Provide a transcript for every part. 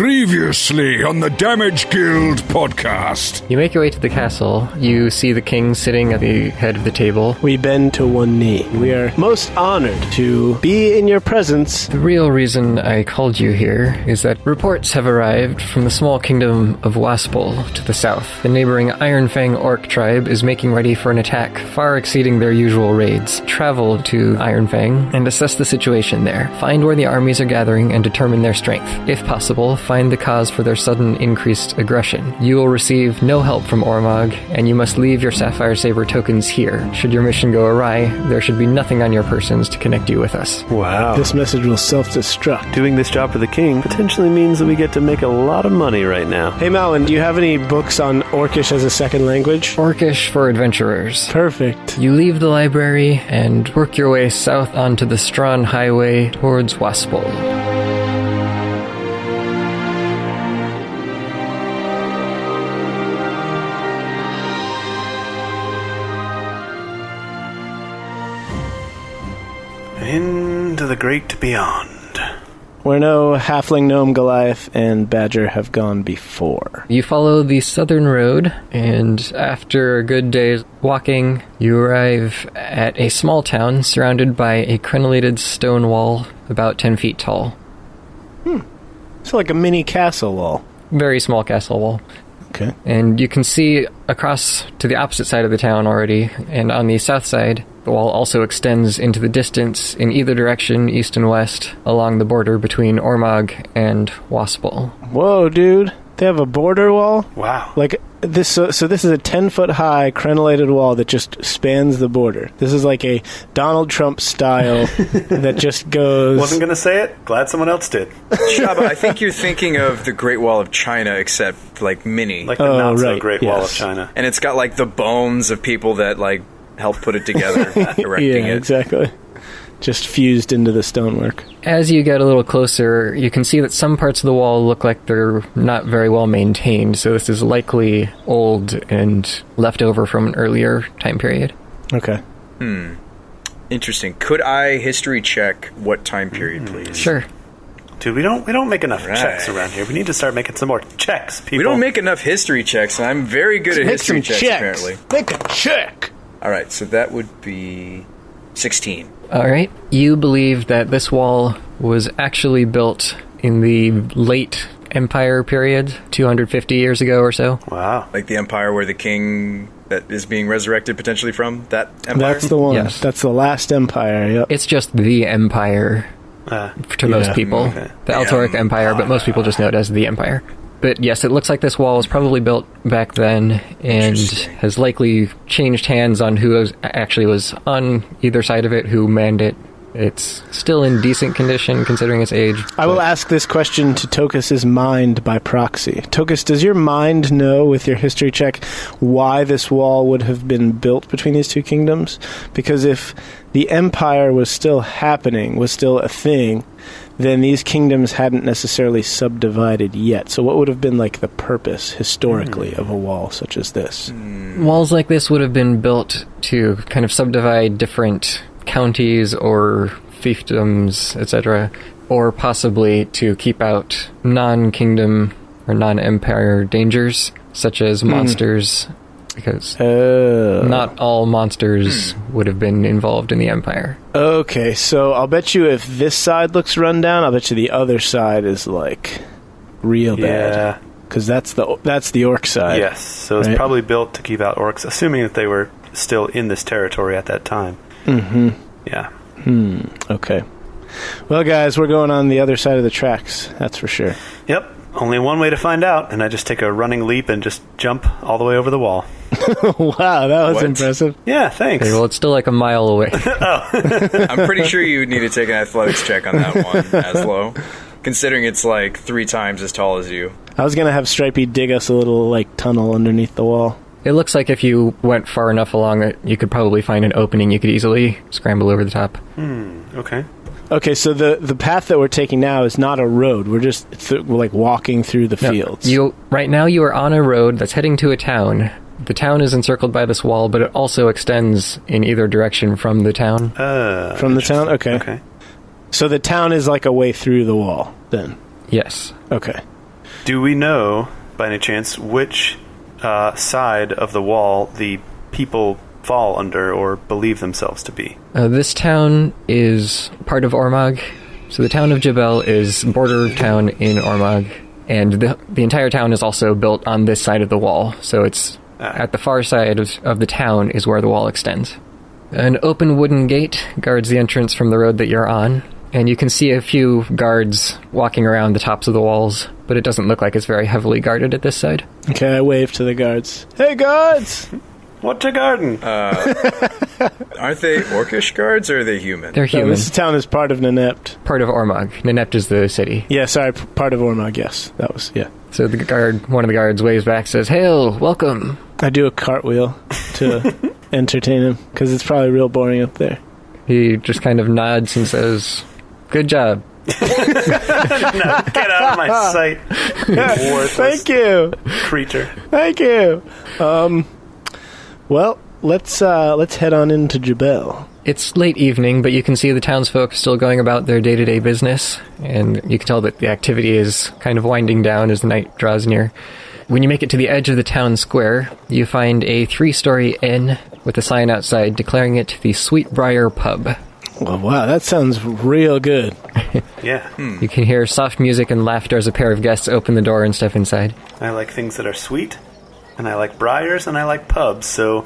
Previously on the Damage Guild podcast. You make your way to the castle. You see the king sitting at the head of the table. We bend to one knee. We are most honored to be in your presence. The real reason I called you here is that reports have arrived from the small kingdom of Waspel to the south. The neighboring Ironfang orc tribe is making ready for an attack far exceeding their usual raids. Travel to Ironfang and assess the situation there. Find where the armies are gathering and determine their strength. If possible, find the cause for their sudden increased aggression. You will receive no help from Ormog, and you must leave your Sapphire Saber tokens here. Should your mission go awry, there should be nothing on your persons to connect you with us. Wow. This message will self-destruct. Doing this job for the king potentially means that we get to make a lot of money right now. Hey Malin, do you have any books on Orcish as a second language? Orcish for adventurers. Perfect. You leave the library and work your way south onto the Strawn Highway towards Waspel. Into the great beyond. Where no halfling, gnome, Goliath, and badger have gone before. You follow the southern road, and after a good day's walking, you arrive at a small town surrounded by a crenellated stone wall about 10 feet tall. It's like a mini castle wall. Very small castle wall. Okay. And you can see across to the opposite side of the town already, and on the south side, the wall also extends into the distance in either direction, east and west, along the border between Ormog and Waspel. Whoa, dude. They have a border wall? Wow. Like this. So this is a 10-foot-high crenellated wall that just spans the border. This is like a Donald Trump style that just goes... Wasn't going to say it. Glad someone else did. Shabba, I think you're thinking of the Great Wall of China, except, like, mini. Like the not-so-great Wall of China. And it's got, like, the bones of people that, like, helped put it together, erecting yeah, it. Exactly. Just fused into the stonework. As you get a little closer, you can see that some parts of the wall look like they're not very well maintained, so this is likely old and left over from an earlier time period. Okay. Interesting. Could I history check what time period, please? Sure. Dude, we don't make enough checks around here. We need to start making some more checks, people. We don't make enough history checks, and I'm very good at history checks, apparently. Make a check! Alright, so that would be 16. Alright. You believe that this wall was actually built in the late Empire period, 250 years ago or so. Wow. Like the empire where the king that is being resurrected potentially from, that empire? That's the one. Yes. That's the last empire, yep. It's just the Empire to most people. Okay. The Altoric Empire, but most people just know it as the Empire. But yes, it looks like this wall was probably built back then and has likely changed hands on who actually was on either side of it, who manned it. It's still in decent condition considering its age. I will ask this question to Tokas' mind by proxy. Tokas, does your mind know with your history check why this wall would have been built between these two kingdoms? Because if the empire was still happening, was still a thing, then these kingdoms hadn't necessarily subdivided yet. So what would have been like the purpose historically of a wall such as this? Walls like this would have been built to kind of subdivide different counties or fiefdoms, etc., or possibly to keep out non-kingdom or non-empire dangers, such as monsters, because not all monsters would have been involved in the empire. Okay, so I'll bet you if this side looks run down, I'll bet you the other side is like real bad. Because that's the orc side. Yes, so it's probably built to keep out orcs, assuming that they were still in this territory at that time. Mm-hmm. Yeah. Okay. Well, guys, we're going on the other side of the tracks, that's for sure. Yep. Only one way to find out, and I just take a running leap and just jump all the way over the wall. Wow, that was impressive. Yeah, thanks. Okay, well, it's still like a mile away. I'm pretty sure you would need to take an athletics check on that one, Azlo, considering it's like 3 times as tall as you. I was going to have Stripey dig us a little, like, tunnel underneath the wall. It looks like if you went far enough along it, you could probably find an opening you could easily scramble over the top. Okay. Okay, so the path that we're taking now is not a road. We're just like walking through the fields. Right now you are on a road that's heading to a town. The town is encircled by this wall, but it also extends in either direction from the town. From the town? Okay. So the town is like a way through the wall, then? Yes. Okay. Do we know, by any chance, which side of the wall the people fall under or believe themselves to be? This town is part of Ormog. So the town of Jabel is border town in Ormog, and the entire town is also built on this side of the wall. So it's at the far side of the town is where the wall extends. An open wooden gate guards the entrance from the road that you're on, and you can see a few guards walking around the tops of the walls, but it doesn't look like it's very heavily guarded at this side. Okay, I wave to the guards. Hey, guards! What's a garden? Aren't they orcish guards, or are they human? They're human. No, this town is part of Nenept. Part of Ormog. Nenept is the city. Yeah, sorry, part of Ormog, yes. That was, yeah. So one of the guards waves back, says, "Hail, welcome." I do a cartwheel to entertain him, because it's probably real boring up there. He just kind of nods and says, "Good job." No, get out of my sight. You worthless Thank you. creature. Thank you. Well, let's head on into Jabel. It's late evening, but you can see the townsfolk still going about their day-to-day business, and you can tell that the activity is kind of winding down as the night draws near. When you make it to the edge of the town square, you find a 3-story inn with a sign outside declaring it the Sweetbriar Pub. Well, wow, that sounds real good. Yeah. You can hear soft music and laughter as a pair of guests open the door and step inside. I like things that are sweet, and I like briars, and I like pubs, so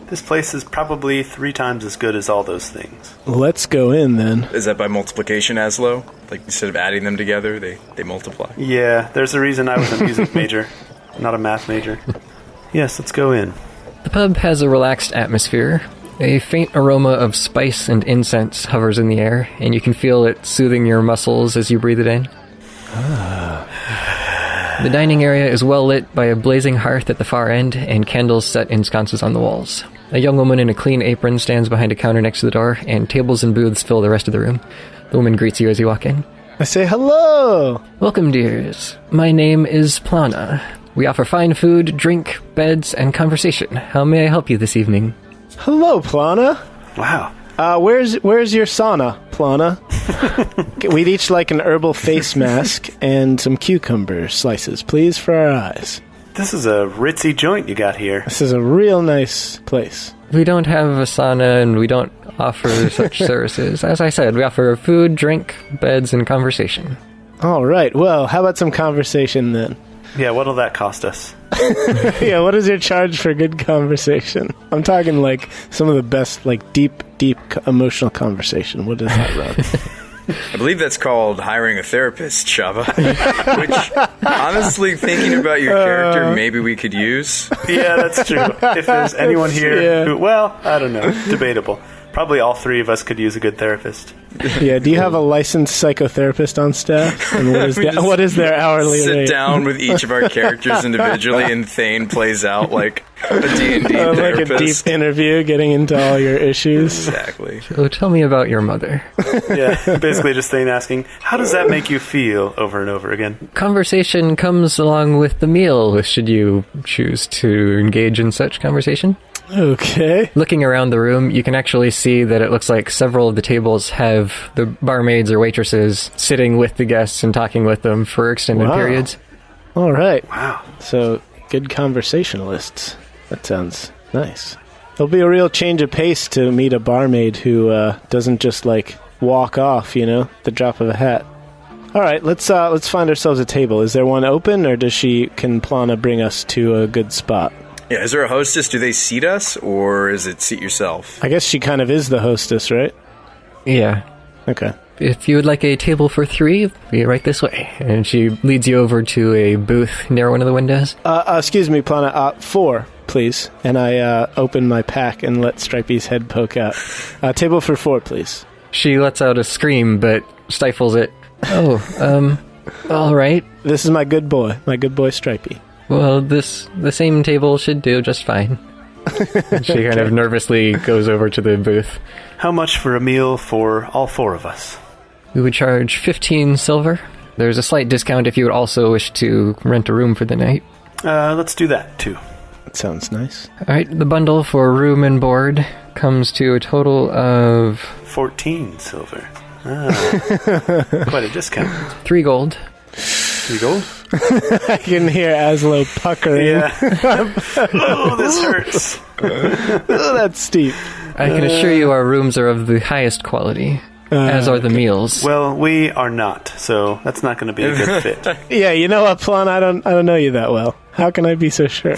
this place is probably 3 times as good as all those things. Let's go in, then. Is that by multiplication, Azlo? Like, instead of adding them together, they multiply? Yeah, there's a reason I was a music major, not a math major. Yes, let's go in. The pub has a relaxed atmosphere. A faint aroma of spice and incense hovers in the air, and you can feel it soothing your muscles as you breathe it in. The dining area is well lit by a blazing hearth at the far end and candles set in sconces on the walls. A young woman in a clean apron stands behind a counter next to the door, and tables and booths fill the rest of the room. The woman greets you as you walk in. I say hello! "Welcome, dears. My name is Plana. We offer fine food, drink, beds, and conversation. How may I help you this evening?" Hello, Plana. Wow. Where's your sauna, Plana? We'd each like an herbal face mask and some cucumber slices, please, for our eyes. This is a ritzy joint you got here. This is a real nice place. We don't have a sauna, and we don't offer such services. As I said, we offer food, drink, beds, and conversation. All right, well, how about some conversation, then? Yeah, what'll that cost us? Yeah, what is your charge for good conversation? I'm talking, like, some of the best, like, deep emotional conversation. What does that run? I believe that's called hiring a therapist, Shabba. Which, honestly, thinking about your character, maybe we could use. Yeah, that's true. If there's anyone here who, well, I don't know, debatable. Probably all 3 of us could use a good therapist. Yeah, do you have a licensed psychotherapist on staff? And what is their hourly rate? Sit down with each of our characters individually, and Thane plays out like a D&D therapist. Like a deep interview, getting into all your issues. Exactly. So tell me about your mother. Yeah, basically just Thane asking, how does that make you feel, over and over again? Conversation comes along with the meal, should you choose to engage in such conversation. Okay. Looking around the room, you can actually see that it looks like several of the tables have the barmaids or waitresses sitting with the guests and talking with them for extended periods. All right. Wow. So, good conversationalists. That sounds nice. It'll be a real change of pace to meet a barmaid who doesn't just, like, walk off, you know, the drop of a hat. All right, let's find ourselves a table. Is there one open, or can Plana bring us to a good spot? Yeah, is there a hostess? Do they seat us, or is it seat yourself? I guess she kind of is the hostess, right? Yeah. Okay. If you would like a table for 3, be right this way. And she leads you over to a booth near one of the windows. Excuse me, Plana. 4, please. And I open my pack and let Stripey's head poke out. Table for 4, please. She lets out a scream, but stifles it. Oh, all right. This is my good boy Stripey. Well, the same table should do just fine. She kind of nervously goes over to the booth. How much for a meal for all 4 of us? We would charge 15 silver. There's a slight discount if you would also wish to rent a room for the night. Let's do that, too. That sounds nice. All right, the bundle for room and board comes to a total of 14 silver. Quite a discount. 3 gold. 3 gold? I can hear Azlo puckering. Yeah. Oh, this hurts. Oh, that's steep. I can assure you our rooms are of the highest quality, as are the meals. Well, we are not, so that's not going to be a good fit. Yeah, you know what, Plon? I don't know you that well. How can I be so sure?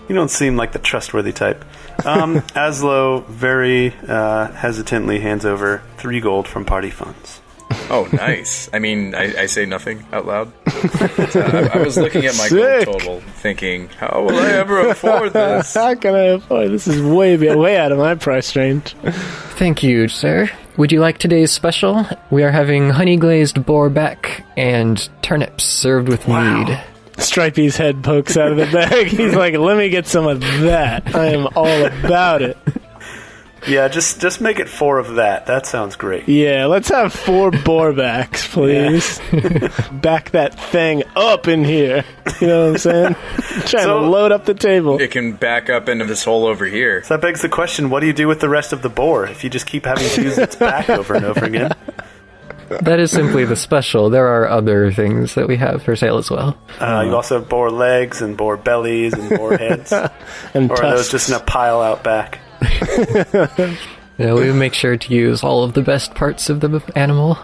You don't seem like the trustworthy type. Azlo very hesitantly hands over 3 gold from party funds. Oh, nice. I mean, I say nothing out loud. I was looking at my gold total, thinking, how will I ever afford this? How can I afford this? Is way out of my price range. Thank you, sir. Would you like today's special? We are having honey-glazed boar back and turnips served with mead. Stripey's head pokes out of the bag. He's like, let me get some of that. I am all about it. Yeah, just make it 4 of that. That sounds great. Yeah, let's have 4 boar backs, please. Yeah. Back that thing up in here. You know what I'm saying? Trying to load up the table. It can back up into this hole over here. So that begs the question, what do you do with the rest of the boar if you just keep having to use its back over and over again? That is simply the special. There are other things that we have for sale as well. You also have boar legs and boar bellies and boar heads. And or tusks. are those just in a pile out back? Yeah, we make sure to use all of the best parts of the animal.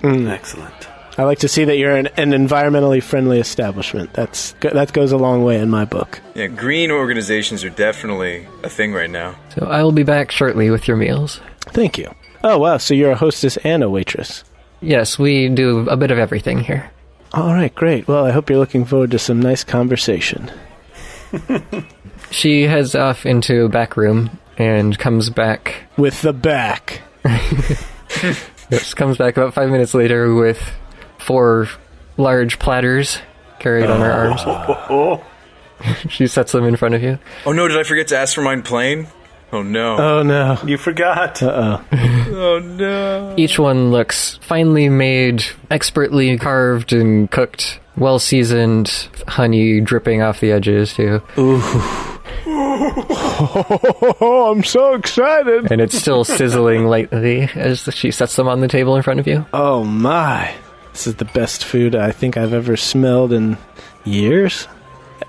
Excellent. I like to see that you're an environmentally friendly establishment. That goes a long way in my book. Yeah, green organizations are definitely a thing right now. So I will be back shortly with your meals. Thank you. Oh, wow, so you're a hostess and a waitress. Yes, we do a bit of everything here. All right, great. Well, I hope you're looking forward to some nice conversation. She heads off into a back room and comes back. With the back. Yes, comes back about 5 minutes later with 4 large platters carried on her arms. She sets them in front of you. Oh no, did I forget to ask for mine plain? Oh no. Oh no. You forgot. Uh-oh. Oh no. Each one looks finely made, expertly carved and cooked, well seasoned, honey dripping off the edges too. Ooh. Oh, I'm so excited. And it's still sizzling lightly as she sets them on the table in front of you. Oh my. This is the best food I think I've ever smelled in years.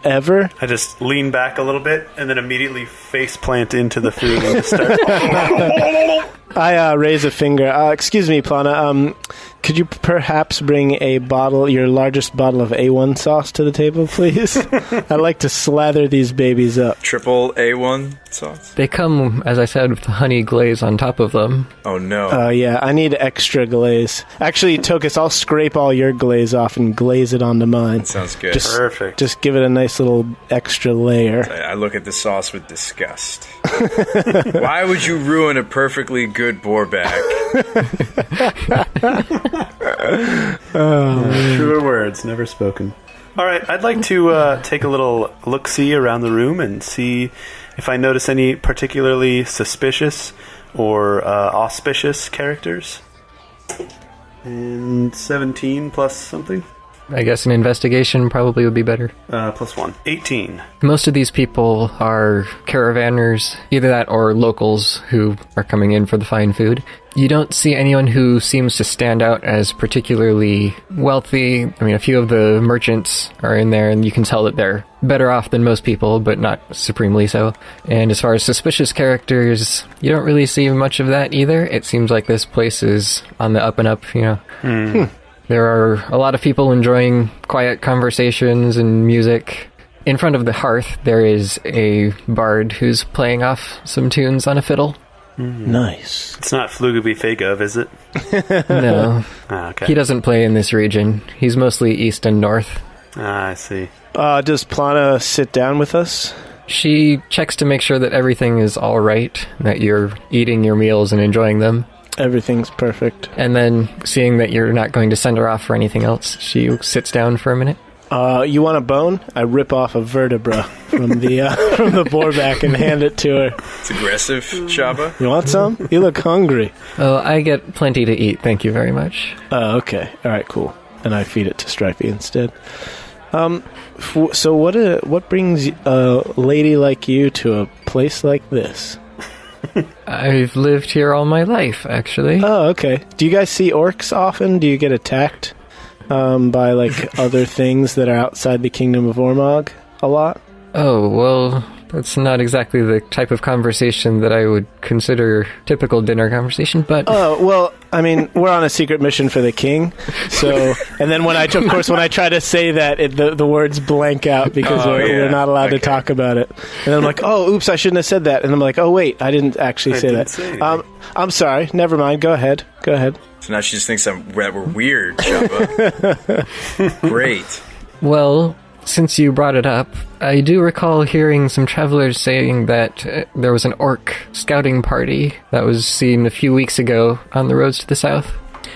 Ever. I just lean back a little bit and then immediately face plant into the food and just start. I raise a finger. Excuse me, Plana. Could you perhaps bring your largest bottle of A1 sauce to the table, please? I'd like to slather these babies up. Triple A1 sauce? They come, as I said, with honey glaze on top of them. Oh no. Oh yeah, I need extra glaze. Actually, Tokas, I'll scrape all your glaze off and glaze it onto mine. Sounds good. Perfect. Just give it a nice little extra layer. I look at the sauce with disgust. Why would you ruin a perfectly good boar back? Truer words, never spoken. All right, I'd like to take a little look-see around the room and see if I notice any particularly suspicious or auspicious characters. And 17 plus something? I guess an investigation probably would be better. Plus 1. 18. Most of these people are caravanners, either that or locals who are coming in for the fine food. You don't see anyone who seems to stand out as particularly wealthy. I mean, a few of the merchants are in there, and you can tell that they're better off than most people, but not supremely so. And as far as suspicious characters, you don't really see much of that either. It seems like this place is on the up and up, you know. There are a lot of people enjoying quiet conversations and music. In front of the hearth, there is a bard who's playing off some tunes on a fiddle. Nice. It's not Flugby Fagov, is it? No. Okay. He doesn't play in this region. He's mostly east and north. I see. Does Plana sit down with us? She checks to make sure that everything is all right, that you're eating your meals and enjoying them. Everything's perfect. And then, seeing that you're not going to send her off for anything else, she sits down for a minute. You want a bone? I rip off a vertebra from the boar back and hand it to her. It's aggressive, Shabba. You want some? You look hungry. Oh, I get plenty to eat, thank you very much. Oh, okay. All right, cool. And I feed it to Stripey instead. So what brings a lady like you to a place like this? I've lived here all my life, actually. Oh, okay. Do you guys see orcs often? Do you get attacked by like other things that are outside the kingdom of Ormog a lot? Oh, well, that's not exactly the type of conversation that I would consider typical dinner conversation, but... Oh, well, I mean, we're on a secret mission for the king, so... And then when I try to say that, the words blank out because we're not allowed to talk about it. And then I'm like, oh, oops, I shouldn't have said that. And I'm like, oh, wait, I didn't actually say that. I'm sorry, never mind, go ahead. So now she just thinks that we're weird, Shabba. Great. Well... Since you brought it up, I do recall hearing some travelers saying that there was an orc scouting party that was seen a few weeks ago on the roads to the south.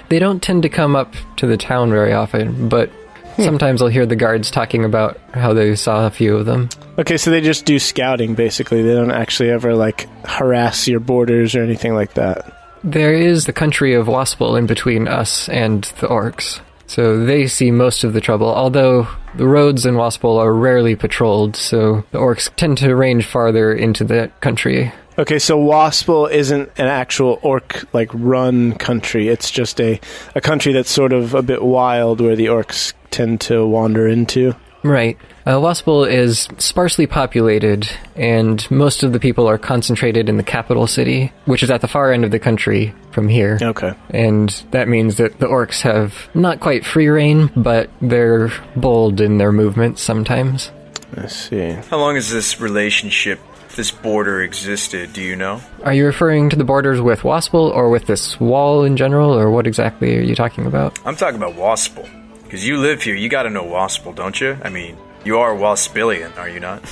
They don't tend to come up to the town very often, but sometimes I'll hear the guards talking about how they saw a few of them. Okay, so they just do scouting, basically. They don't actually ever, like, harass your borders or anything like that. There is the country of Waspel in between us and the orcs. So they see most of the trouble, although the roads in Waspel are rarely patrolled, so the orcs tend to range farther into that country. Okay, so Waspel isn't an actual orc, like, run country. It's just a country that's sort of a bit wild where the orcs tend to wander into. Right. Waspel is sparsely populated, and most of the people are concentrated in the capital city, which is at the far end of the country from here. Okay. And that means that the orcs have not quite free reign, but they're bold in their movements sometimes. I see. How long has this relationship, this border existed, do you know? Are you referring to the borders with Waspel, or with this wall in general, or what exactly are you talking about? I'm talking about Waspel. Because you live here, you gotta know Waspel, don't you? I mean, you are Waspilian, are you not?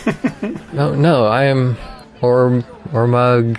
No, I am Ormagian?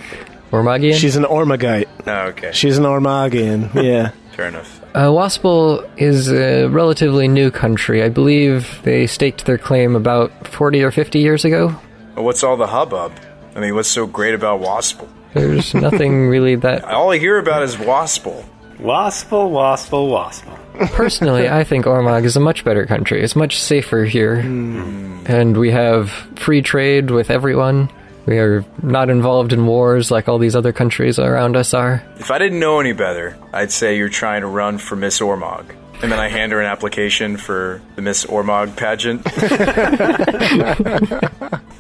She's an Ormagite. Oh, okay. She's an Ormagian, yeah. Fair enough. Waspel is a relatively new country. I believe they staked their claim about 40 or 50 years ago. Well, what's all the hubbub? I mean, what's so great about Waspel? There's nothing really that... All I hear about is Waspel. Waspel. Personally, I think Ormog is a much better country. It's much safer here. And we have free trade with everyone. We are not involved in wars like all these other countries around us are. If I didn't know any better, I'd say you're trying to run for Miss Ormog. And then I hand her an application for the Miss Ormog pageant.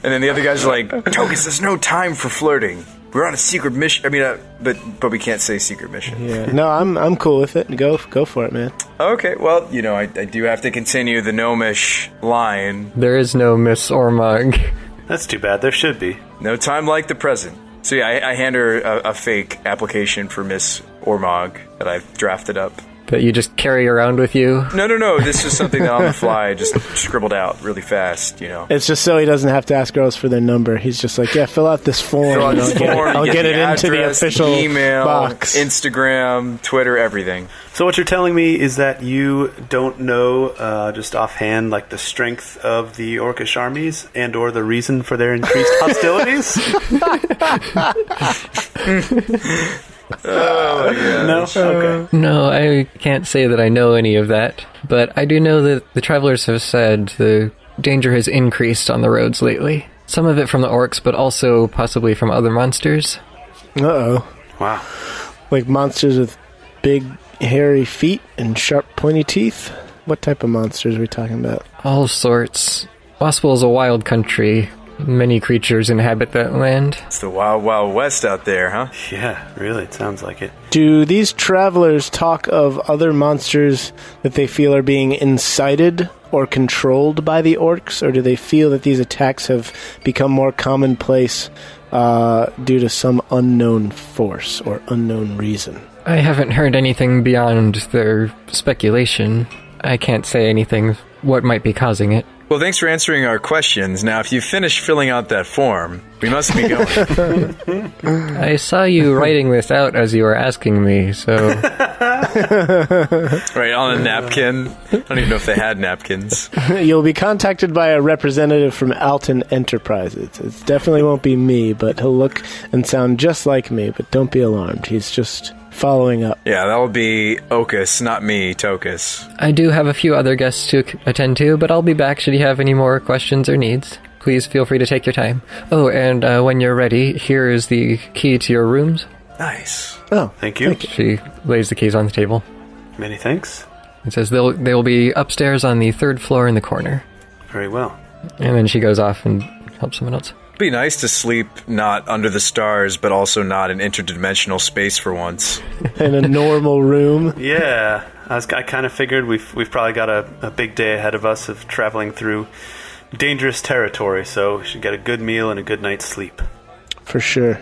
And then the other guys are like, Tokas, there's no time for flirting. We're on a secret mission. I mean, but we can't say secret mission. Yeah. No, I'm cool with it. Go for it, man. Okay, well, you know, I do have to continue the gnomish line. There is no Miss Ormog. That's too bad. There should be. No time like the present. So yeah, I hand her a fake application for Miss Ormog that I've drafted up. That you just carry around with you? No. This is something that on the fly I just scribbled out really fast, you know. It's just so he doesn't have to ask girls for their number. He's just like, yeah, fill out this form. I'll get it into the official email, box. Instagram, Twitter, everything. So what you're telling me is that you don't know, just offhand, like the strength of the Orcish armies and or the reason for their increased hostilities? Oh, yeah. No? Okay. No, I can't say that I know any of that. But I do know that the travelers have said the danger has increased on the roads lately. Some of it from the orcs, but also possibly from other monsters. Uh-oh. Wow. Like monsters with big, hairy feet and sharp, pointy teeth? What type of monsters are we talking about? All sorts. Waspel is a wild country. Many creatures inhabit that land. It's the wild, wild west out there, huh? Yeah, really, it sounds like it. Do these travelers talk of other monsters that they feel are being incited or controlled by the orcs, or do they feel that these attacks have become more commonplace due to some unknown force or unknown reason? I haven't heard anything beyond their speculation. I can't say anything what might be causing it. Well, thanks for answering our questions. Now, if you finish filling out that form, we must be going. I saw you writing this out as you were asking me, so... Right, on a napkin. I don't even know if they had napkins. You'll be contacted by a representative from Alton Enterprises. It definitely won't be me, but he'll look and sound just like me, but don't be alarmed. He's just following up. Yeah, that'll be Okus, not me, Tokas. I do have a few other guests to attend to, but I'll be back should you have any more questions or needs. Please feel free to take your time. Oh, and when you're ready, here is the key to your rooms. Nice. Oh, Thank you. She lays the keys on the table. Many thanks. It says they will be upstairs on the 3rd floor in the corner. Very well. And then she goes off and helps someone else. It'd be nice to sleep not under the stars, but also not in interdimensional space for once. In a normal room. Yeah, I kind of figured we've probably got a big day ahead of us of traveling through dangerous territory, so we should get a good meal and a good night's sleep. For sure.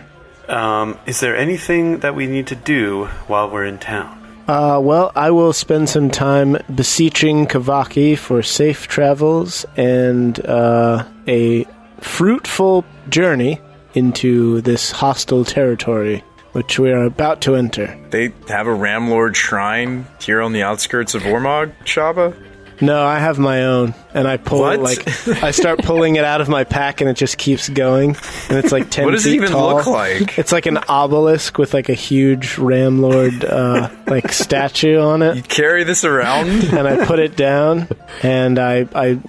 Is there anything that we need to do while we're in town? Well, I will spend some time beseeching Kavaki for safe travels and a fruitful journey into this hostile territory, which we are about to enter. They have a Ramlord shrine here on the outskirts of Ormog, Shabba? No, I have my own, and I pull it, I start pulling it out of my pack, and it just keeps going, and it's like 10 feet tall. What does it even look like? It's like an obelisk with like a huge Ramlord like statue on it. You carry this around? And I put it down, and I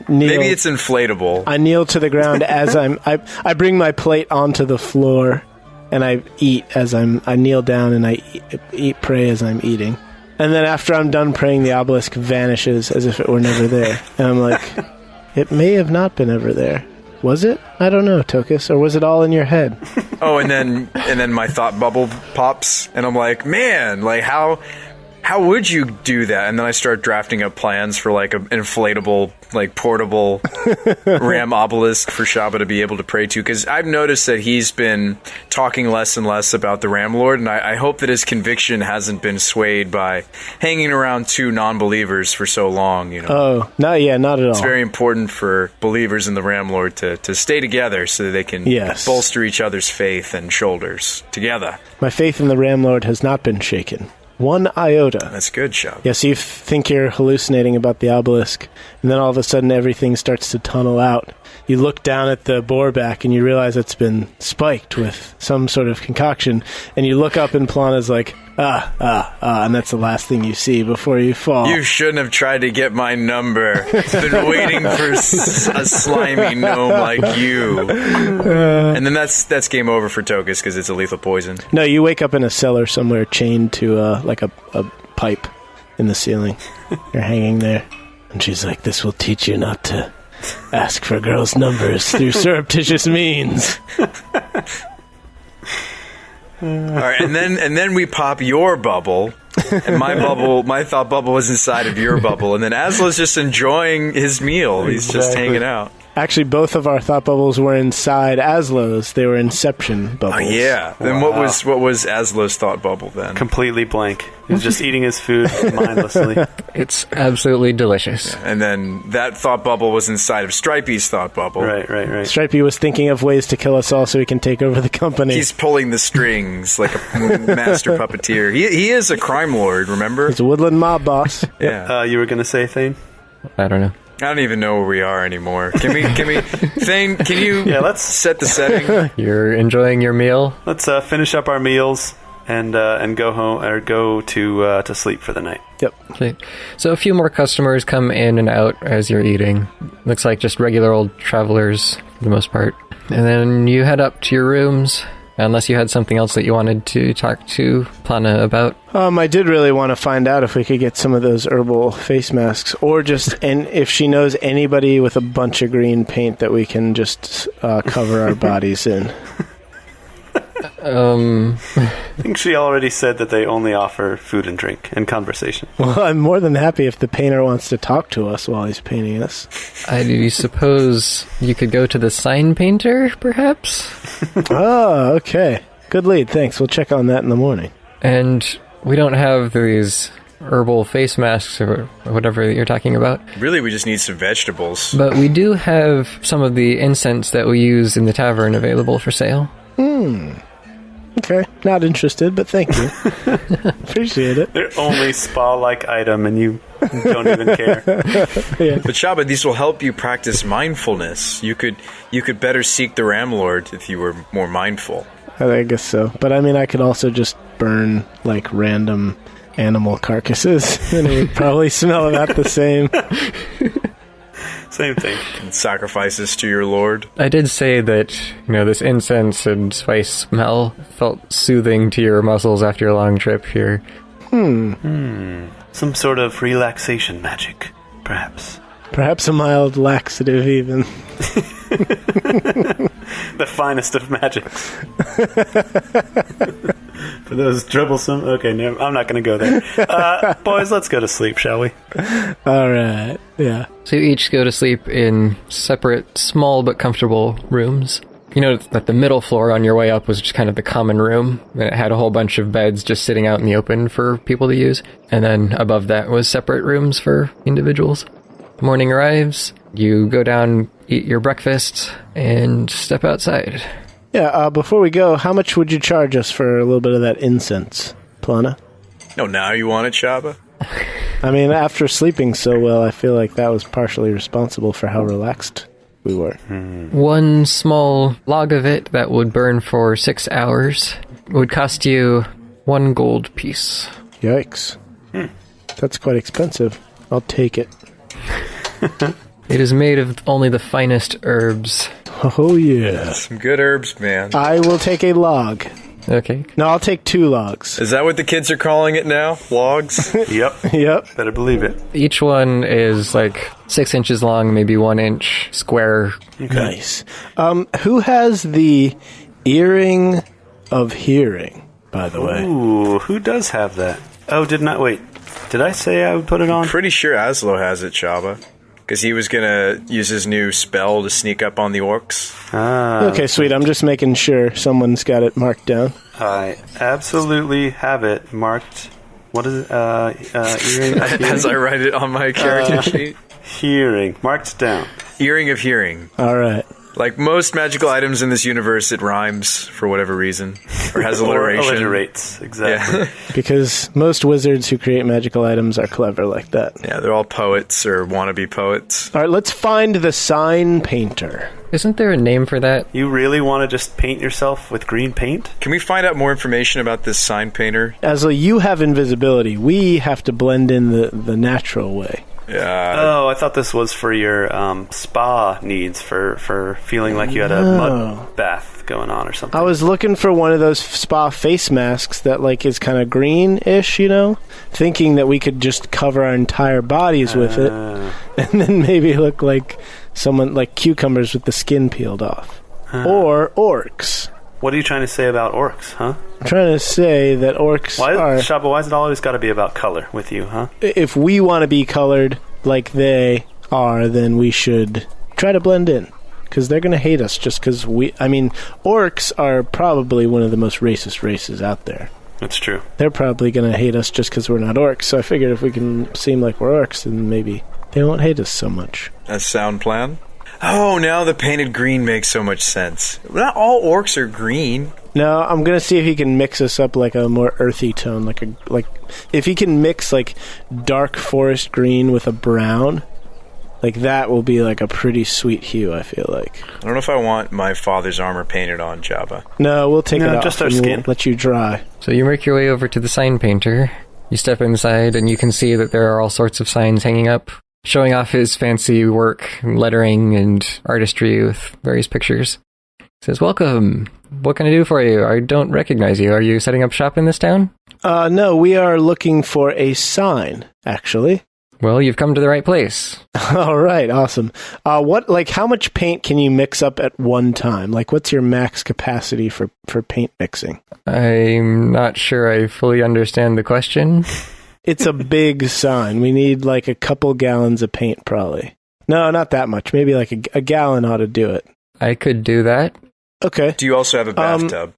kneel. Maybe it's inflatable. I kneel to the ground as I bring my plate onto the floor, and I eat I kneel down, and I eat prey as I'm eating. And then after I'm done praying, the obelisk vanishes as if it were never there. And I'm like, it may have not been ever there. Was it? I don't know, Tokas. Or was it all in your head? Oh, and then my thought bubble pops, and I'm like, man, like how would you do that? And then I start drafting up plans for like an inflatable, like portable Ram obelisk for Shabba to be able to pray to. Because I've noticed that he's been talking less and less about the Ram Lord, and I hope that his conviction hasn't been swayed by hanging around 2 non-believers for so long. You know? Oh, not at all. It's very important for believers in the Ram Lord to stay together so that they can bolster each other's faith and shoulders together. My faith in the Ram Lord has not been shaken. 1 iota. That's good, Shabba. Yeah, so you think you're hallucinating about the obelisk, and then all of a sudden everything starts to tunnel out. You look down at the boar back, and you realize it's been spiked with some sort of concoction, and you look up, and Plana's like, and that's the last thing you see before you fall. You shouldn't have tried to get my number. I've been waiting for a slimy gnome like you. And then that's game over for Tokas because it's a lethal poison. No, you wake up in a cellar somewhere chained to like a pipe in the ceiling. You're hanging there. And she's like, this will teach you not to ask for girls' numbers through surreptitious means. All right, and then we pop your bubble, and my thought bubble was inside of your bubble, and then Azlo's just enjoying his meal. He's just hanging out. Actually, both of our thought bubbles were inside Azlo's. They were inception bubbles. Oh, yeah. Then what was Azlo's thought bubble then? Completely blank. He was just eating his food mindlessly. It's absolutely delicious. Yeah, and then that thought bubble was inside of Stripey's thought bubble. Right. Stripey was thinking of ways to kill us all so he can take over the company. He's pulling the strings like a master puppeteer. He is a crime lord, remember? He's a woodland mob boss. Yeah. You were going to say, Thane? I don't know. I don't even know where we are anymore. Can we, Thane, can you let's set the setting? You're enjoying your meal? Let's finish up our meals and go home or go to sleep for the night. Yep. Okay. So a few more customers come in and out as you're eating. Looks like just regular old travelers for the most part. And then you head up to your rooms, unless you had something else that you wanted to talk to Plana about. I did really want to find out if we could get some of those herbal face masks, or just and if she knows anybody with a bunch of green paint that we can just cover our bodies in. I think she already said that they only offer food and drink and conversation. Well, I'm more than happy if the painter wants to talk to us while he's painting us. I suppose you could go to the sign painter, perhaps? Oh, okay. Good lead, thanks. We'll check on that in the morning. And we don't have these herbal face masks or whatever you're talking about. Really, we just need some vegetables. But we do have some of the incense that we use in the tavern available for sale. Okay, not interested, but thank you. Appreciate it. Their only spa-like item, and you don't even care. Yeah. But Shabba, these will help you practice mindfulness. You could better seek the Ram Lord if you were more mindful. I guess so. But I mean, I could also just burn, like, random animal carcasses, and it would probably smell about the same. Same thing. And sacrifices to your lord. I did say that, this incense and spice smell felt soothing to your muscles after your long trip here. Some sort of relaxation magic, perhaps. Perhaps a mild laxative, even. The finest of magics. For those troublesome... Okay, no, I'm not going to go there. Boys, let's go to sleep, shall we? All right, yeah. So you each go to sleep in separate, small but comfortable rooms. You notice that the middle floor on your way up was just kind of the common room, and it had a whole bunch of beds just sitting out in the open for people to use. And then above that was separate rooms for individuals. Morning arrives, you go down, eat your breakfast, and step outside. Yeah, before we go, how much would you charge us for a little bit of that incense, Plana? No, now you want it, Shabba? I mean, after sleeping so well, I feel like that was partially responsible for how relaxed we were. One small log of it that would burn for 6 hours would cost you 1 gold piece. Yikes. That's quite expensive. I'll take it. It is made of only the finest herbs. Oh, yeah. Some good herbs, man. I will take a log. Okay. No, I'll take 2 logs. Is that what the kids are calling it now? Logs? Yep. Yep. Better believe it. Each one is like 6 inches long, maybe 1 inch square. Okay. Nice. Who has the earring of hearing, by the way? Ooh, who does have that? Oh, wait. Did I say I would put it on? Pretty sure Azlo has it, Shabba. Because he was going to use his new spell to sneak up on the orcs. Okay, sweet. I'm just making sure someone's got it marked down. I absolutely have it marked. What is it? Earring of hearing? As I write it on my character sheet. Hearing. Marked down. Earring of hearing. All right. Like most magical items in this universe, it rhymes for whatever reason. Or has alliteration. Or alliterates, exactly. Yeah. Because most wizards who create magical items are clever like that. Yeah, they're all poets or wannabe poets. All right, let's find the sign painter. Isn't there a name for that? You really want to just paint yourself with green paint? Can we find out more information about this sign painter? Azlo, you have invisibility. We have to blend in the natural way. Yeah. Oh, I thought this was for your spa needs, for feeling like you had a mud bath going on or something. I was looking for one of those spa face masks that like is kind of green-ish, you know, thinking that we could just cover our entire bodies with it, and then maybe look like someone like cucumbers with the skin peeled off, or orcs. What are you trying to say about orcs, huh? I'm trying to say that orcs are... Shabba, why is it always got to be about color with you, huh? If we want to be colored like they are, then we should try to blend in. Because they're going to hate us just because we... I mean, orcs are probably one of the most racist races out there. That's true. They're probably going to hate us just because we're not orcs. So I figured if we can seem like we're orcs, then maybe they won't hate us so much. A sound plan? Oh, now the painted green makes so much sense. Not all orcs are green. No, I'm going to see if he can mix us up like a more earthy tone. Like if he can mix like dark forest green with a brown, like that will be like a pretty sweet hue, I feel like. I don't know if I want my father's armor painted on, Shabba. No, we'll take it off. Just our and skin. We'll let you dry. So you make your way over to the sign painter. You step inside and you can see that there are all sorts of signs hanging up, showing off his fancy work, lettering, and artistry with various pictures. He says, "Welcome. What can I do for you? I don't recognize you. Are you setting up shop in this town?" No, we are looking for a sign, actually. Well, you've come to the right place. All right, awesome. How much paint can you mix up at one time? Like, what's your max capacity for paint mixing? I'm not sure I fully understand the question. It's a big sign. We need like a couple gallons of paint, probably. No, not that much. Maybe like a gallon ought to do it. I could do that. Okay. Do you also have a bathtub?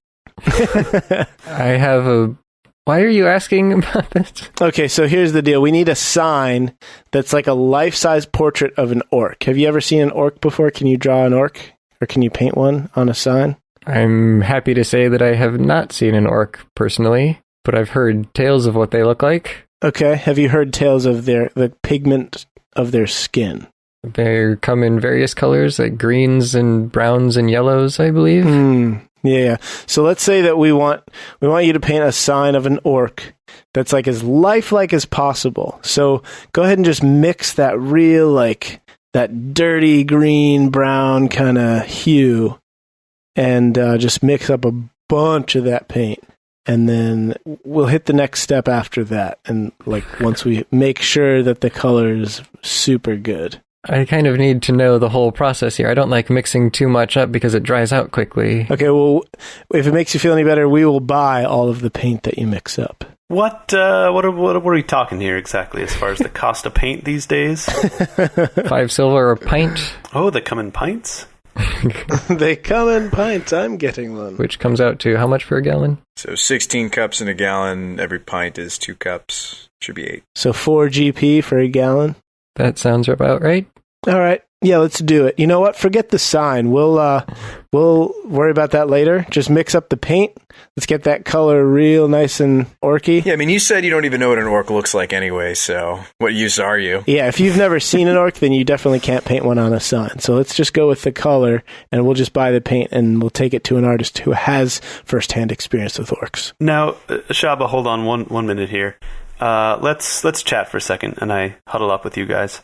I have a... Why are you asking about this? Okay, so here's the deal. We need a sign that's like a life-size portrait of an orc. Have you ever seen an orc before? Can you draw an orc? Or can you paint one on a sign? I'm happy to say that I have not seen an orc personally, but I've heard tales of what they look like. Okay. Have you heard tales of the pigment of their skin? They come in various colors, like greens and browns and yellows, I believe. Yeah. So let's say that we want you to paint a sign of an orc that's like as lifelike as possible. So go ahead and just mix that real, like, that dirty green, brown kind of hue and just mix up a bunch of that paint. and then we'll hit the next step after that. And like once we make sure that the color is super good. I kind of need to know the whole process here. I don't like mixing too much up because it dries out quickly. Okay, well, if it makes you feel any better, we will buy all of the paint that you mix up. What are we talking here exactly as far as the cost of paint these days? 5 silver a pint. Oh, they come in pints? They come in pints. I'm getting one. Which comes out to how much per gallon? So 16 cups in a gallon. Every pint is 2 cups. Should be 8. So 4 GP for a gallon. That sounds about right. All right. Yeah, let's do it. You know what? Forget the sign. We'll worry about that later. Just mix up the paint. Let's get that color real nice and orky. Yeah, I mean, you said you don't even know what an orc looks like anyway, so what use are you? Yeah, if you've never seen an orc, then you definitely can't paint one on a sign. So let's just go with the color, and we'll just buy the paint, and we'll take it to an artist who has first-hand experience with orcs. Now, Shabba, hold on one minute here. Let's chat for a second, and I huddle up with you guys.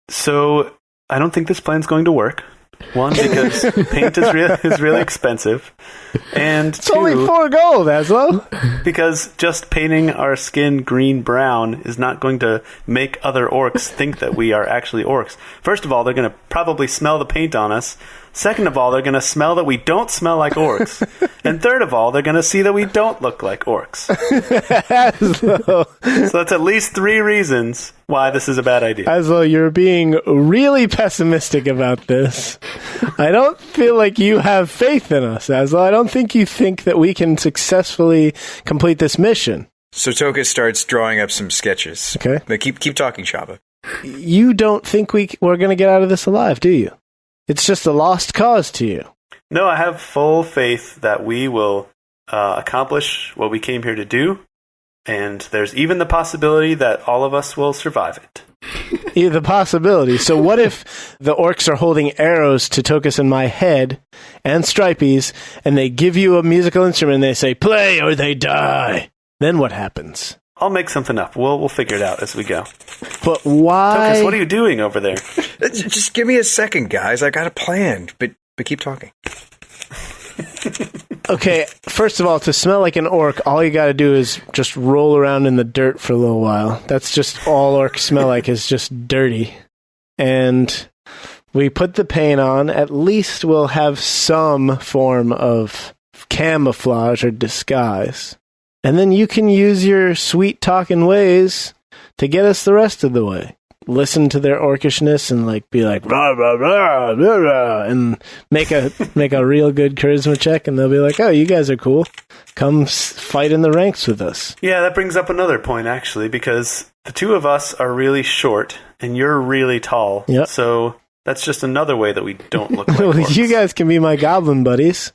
So I don't think this plan's going to work. One, because paint is really expensive, and it's only 4 gold, Azlo. Because just painting our skin green-brown is not going to make other orcs think that we are actually orcs. First of all, they're going to probably smell the paint on us. Second of all, they're going to smell that we don't smell like orcs. And third of all, they're going to see that we don't look like orcs. So that's at least 3 reasons why this is a bad idea. Azlo, you're being really pessimistic about this. I don't feel like you have faith in us, Azlo. I don't think you think that we can successfully complete this mission. So Tokas starts drawing up some sketches. Okay. But keep talking, Shabba. You don't think we're going to get out of this alive, do you? It's just a lost cause to you. No, I have full faith that we will accomplish what we came here to do, and there's even the possibility that all of us will survive it. Yeah, the possibility. So what if the orcs are holding arrows to Tokas and my head and Stripey's, and they give you a musical instrument and they say, play or they die? Then what happens? I'll make something up. We'll figure it out as we go. But why? Tokas, what are you doing over there? Just give me a second, guys. I got a plan, but keep talking. Okay, first of all, to smell like an orc, all you got to do is just roll around in the dirt for a little while. That's just all orcs smell like, is just dirty. And we put the paint on. At least we'll have some form of camouflage or disguise. And then you can use your sweet-talking ways to get us the rest of the way. Listen to their orcishness and be like rah, rah, rah, rah, rah, and make a real good charisma check, and they'll be like, oh, you guys are cool. Come fight in the ranks with us. Yeah, that brings up another point, actually, because the two of us are really short, and you're really tall. Yep. So that's just another way that we don't look like orcs. You guys can be my goblin buddies,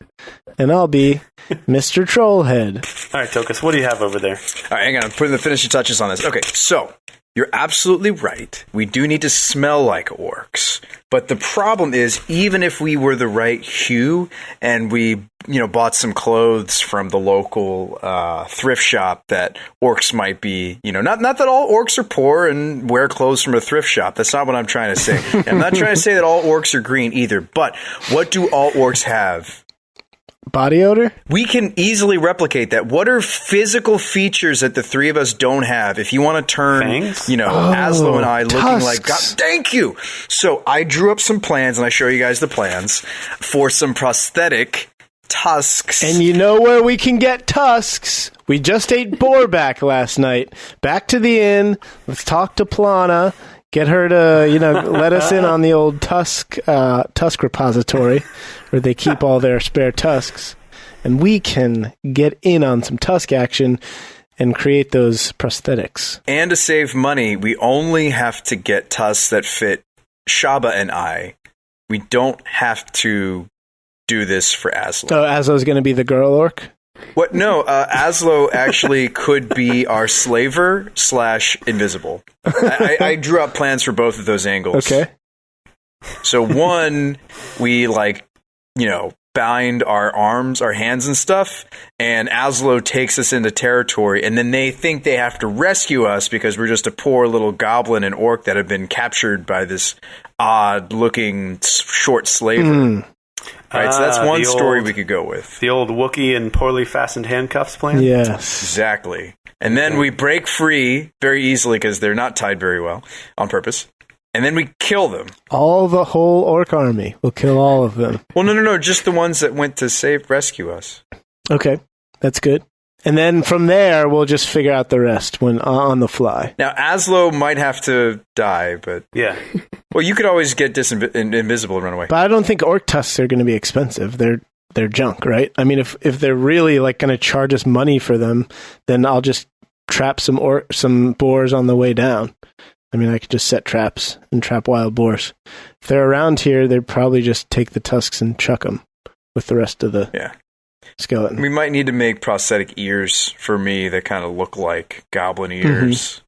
and I'll be Mr. Trollhead. All right, Tokas, what do you have over there? All right, hang on. I'm putting the finishing touches on this. Okay, so you're absolutely right. We do need to smell like orcs. But the problem is, even if we were the right hue and we, bought some clothes from the local thrift shop that orcs might be, not that all orcs are poor and wear clothes from a thrift shop. That's not what I'm trying to say. I'm not trying to say that all orcs are green either. But what do all orcs have? Body odor? We can easily replicate that. What are physical features that the three of us don't have? If you want to turn, fangs? Azlo and I looking tusks. like God. Thank you. So I drew up some plans, and I show you guys the plans for some prosthetic tusks. And you know where we can get tusks? We just ate boar back last night. Back to the inn. Let's talk to Plana. Get her to, let us in on the old tusk repository where they keep all their spare tusks. And we can get in on some tusk action and create those prosthetics. And to save money, we only have to get tusks that fit Shabba and I. We don't have to do this for Azlo. Oh, Azlo's going to be the girl orc? What? No, Azlo actually could be our slaver / invisible. I drew up plans for both of those angles. Okay. So one, we bind our arms, our hands and stuff, and Azlo takes us into territory, and then they think they have to rescue us because we're just a poor little goblin and orc that have been captured by this odd-looking short slaver. All right, so that's one story old- we could go with. The old Wookiee and poorly fastened handcuffs plan? Yes. Exactly. And then we break free very easily because they're not tied very well on purpose. And then we kill them. The whole orc army. We'll kill all of them. Well, no, just the ones that went to rescue us. Okay, that's good. And then from there, we'll just figure out the rest when on the fly. Now, Azlo might have to die, but... Yeah. Well, you could always get invisible and run away. But I don't think orc tusks are going to be expensive. They're junk, right? I mean, if they're really like going to charge us money for them, then I'll just trap some boars on the way down. I mean, I could just set traps and trap wild boars. If they're around here, they'd probably just take the tusks and chuck them with the rest of the skeleton. We might need to make prosthetic ears for me that kind of look like goblin ears. Mm-hmm.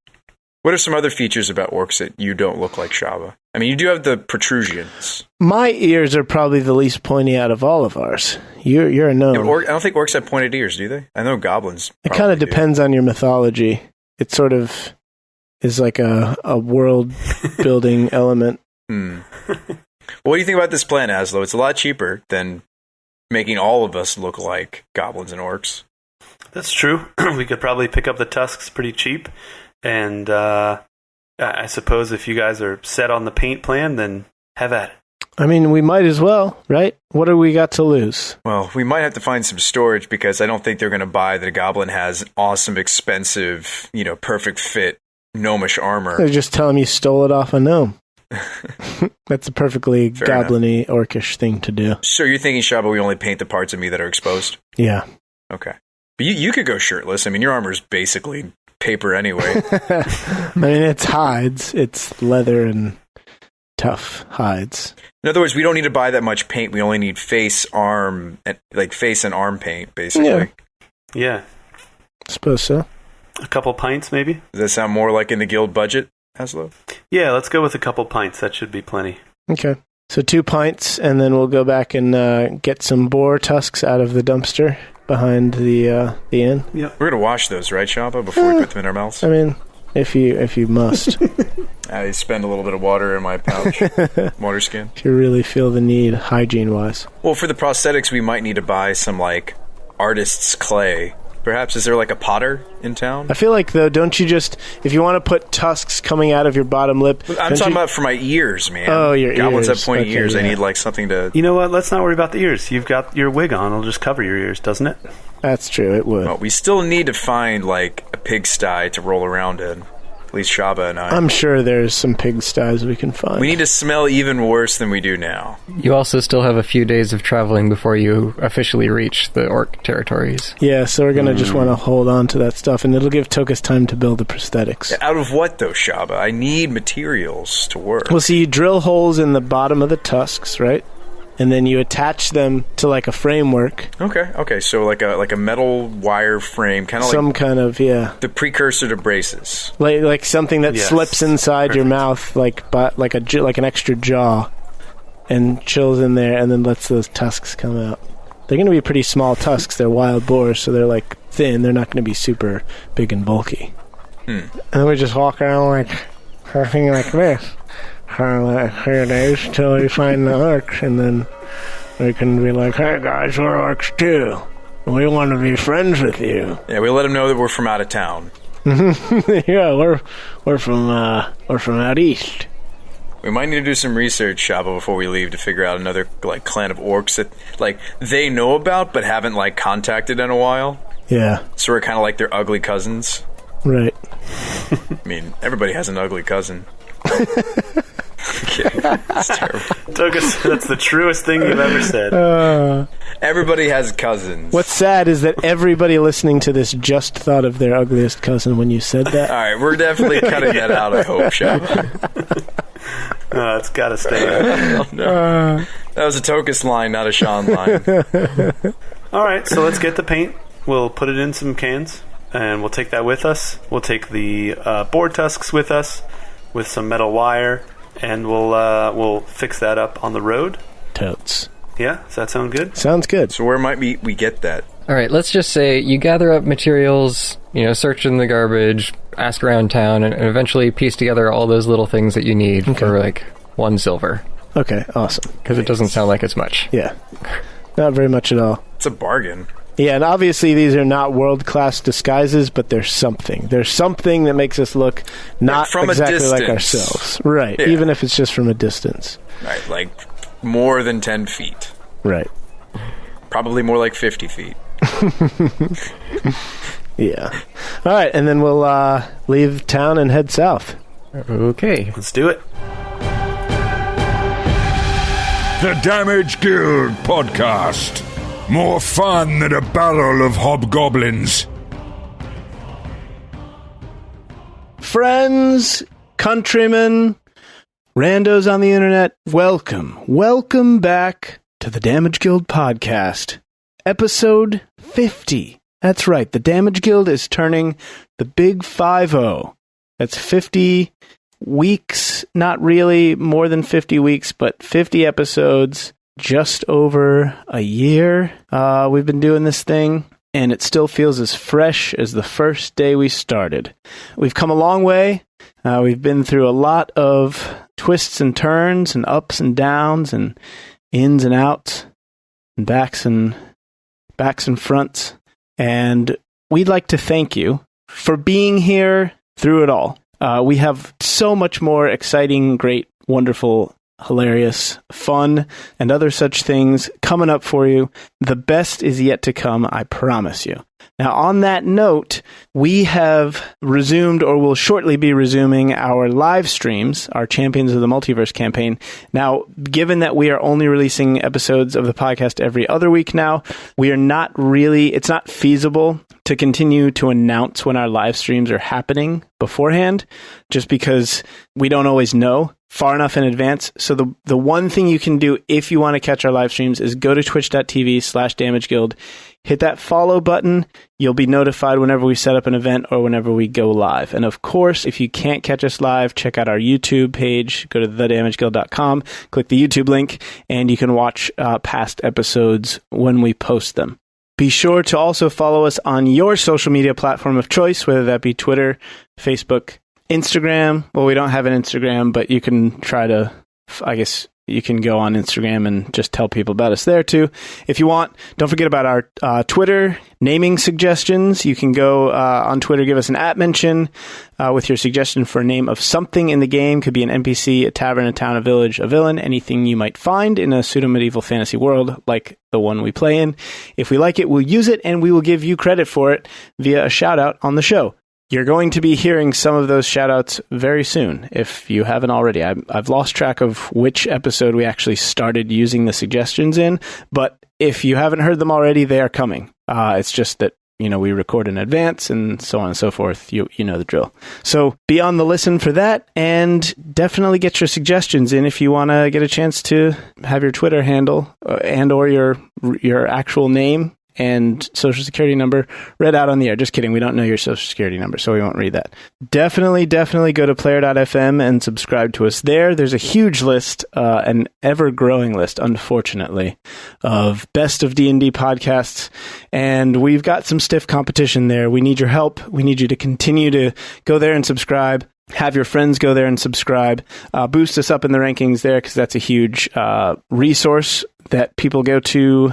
What are some other features about orcs that you don't look like Shabba? I mean, you do have the protrusions. My ears are probably the least pointy out of all of ours. You're a gnome. Yeah, I don't think orcs have pointed ears, do they? I know goblins. It kind of depends on your mythology. It sort of is like a world-building element. What do you think about this plan, Azlo? It's a lot cheaper than making all of us look like goblins and orcs. That's true. We could probably pick up the tusks pretty cheap. And I suppose if you guys are set on the paint plan, then have at it. I mean, we might as well, right? What do we got to lose? Well, we might have to find some storage because I don't think they're going to buy that a goblin has awesome, expensive, perfect fit gnomish armor. They just tell them you stole it off a gnome. That's a perfectly goblin-y, orcish thing to do. So you're thinking, Shabba, we only paint the parts of me that are exposed? Yeah. Okay. But you could go shirtless. I mean, your armor's basically paper anyway. I mean, it's hides. It's leather and tough hides. In other words, we don't need to buy that much paint. We only need face and arm paint, basically. Yeah. Suppose so. A couple pints, maybe? Does that sound more like in the guild budget, Azlo? Yeah, let's go with a couple pints. That should be plenty. Okay. So 2 pints, and then we'll go back and get some boar tusks out of the dumpster behind the inn. Yep. We're going to wash those, right, Shabba, before we put them in our mouths? I mean, if you must. I spend a little bit of water in my pouch. Water skin. If you really feel the need, hygiene-wise. Well, for the prosthetics, we might need to buy some, artist's clay. Perhaps, is there a potter in town? I feel like, though, don't you just, if you want to put tusks coming out of your bottom lip... I'm talking about for my ears, man. Oh, your Goblins ears. have pointy ears. Yeah. I need, something to... You know what? Let's not worry about the ears. You've got your wig on. It'll just cover your ears, doesn't it? That's true. It would. Well, we still need to find, a pigsty to roll around in. At least Shabba and I. I'm sure there's some pigsties we can find. We need to smell even worse than we do now. You also still have a few days of traveling before you officially reach the orc territories. Yeah, so we're going to just want to hold on to that stuff, and it'll give Tokas time to build the prosthetics. Out of what, though, Shabba? I need materials to work. Well, see, you drill holes in the bottom of the tusks, right? And then you attach them to a framework. Okay. So like a metal wire frame, kind of some kind of the precursor to braces, like something that slips inside your mouth, like an extra jaw, and chills in there, and then lets those tusks come out. They're going to be pretty small tusks. They're wild boars, so they're thin. They're not going to be super big and bulky. And then we just walk around something like this. For 3 days till we find the orcs, and then we can be like, "Hey guys, we're orcs too. We want to be friends with you." Yeah, we let them know that we're from out of town. Yeah, we're from out east. We might need to do some research, Shabba, before we leave to figure out another clan of orcs that they know about but haven't contacted in a while. Yeah. So we're kind of like their ugly cousins. Right. I mean, everybody has an ugly cousin. It's terrible. Tokas, that's the truest thing you've ever said. Everybody has cousins. What's sad is that everybody listening to this just thought of their ugliest cousin when you said that. All right, we're definitely cutting that out, I hope, Shabba. It's got to stay. No. That was a Tokas line, not a Sean line. All right, so let's get the paint. We'll put it in some cans, and we'll take that with us. We'll take the boar tusks with us, with some metal wire, and we'll fix that up on the road. Totes. Yeah, does that sound good? Sounds good. So where might we get that? All right, let's just say you gather up materials, search in the garbage, ask around town, and eventually piece together all those little things that you need for 1 silver. Okay, awesome. Because it doesn't sound like it's much. Yeah. Not very much at all. It's a bargain. Yeah, and obviously these are not world-class disguises, but there's something. There's something that makes us look not from exactly a like distance. ourselves. Right, Yeah. even if it's just from a distance. Right, like more than 10 feet. Right. Probably more like 50 feet. Yeah. All right, and then we'll leave town and head south. Okay. Let's do it. The Damage Guild Podcast. More fun than a barrel of hobgoblins. Friends, countrymen, randos on the internet, welcome. Welcome back to the Damage Guild Podcast. Episode 50. That's right, the Damage Guild is turning the big 50. That's 50 weeks, not really more than 50 weeks, but 50 episodes, just over a year. We've been doing this thing, and it still feels as fresh as the first day we started. We've come a long way. We've been through a lot of twists and turns and ups and downs and ins and outs and backs and fronts. And we'd like to thank you for being here through it all. We have so much more exciting, great, wonderful, hilarious, fun, and other such things coming up for you. The best is yet to come, I promise you. Now, on that note, we have resumed, or will shortly be resuming, our live streams, our Champions of the Multiverse campaign. Now, given that we are only releasing episodes of the podcast every other week now, it's not feasible to continue to announce when our live streams are happening beforehand, just because we don't always know far enough in advance. So the one thing you can do if you want to catch our live streams is go to twitch.tv/damageguild, hit that follow button. You'll be notified whenever we set up an event or whenever we go live. And of course, if you can't catch us live, check out our YouTube page. Go to thedamageguild.com, click the YouTube link, and you can watch past episodes when we post them. Be sure to also follow us on your social media platform of choice, whether that be Twitter, Facebook, Instagram. Well, we don't have an Instagram, but you can try to, I guess you can go on Instagram and just tell people about us there too. If you want, don't forget about our Twitter naming suggestions. You can go on Twitter, give us an @mention with your suggestion for a name of something in the game. Could be an NPC, a tavern, a town, a village, a villain, anything you might find in a pseudo-medieval fantasy world like the one we play in. If we like it, we'll use it, and we will give you credit for it via a shout-out on the show. You're going to be hearing some of those shout-outs very soon, if you haven't already. I've lost track of which episode we actually started using the suggestions in, but if you haven't heard them already, they are coming. It's just that, we record in advance and so on and so forth. You know the drill. So be on the listen for that, and definitely get your suggestions in if you want to get a chance to have your Twitter handle and or your actual name and social security number read out on the air. Just kidding. We don't know your social security number, so we won't read that. Definitely go to player.fm and subscribe to us there. There's a huge list, an ever-growing list, unfortunately, of best of D&D podcasts, and we've got some stiff competition there. We need your help. We need you to continue to go there and subscribe. Have your friends go there and subscribe. Boost us up in the rankings there, because that's a huge resource that people go to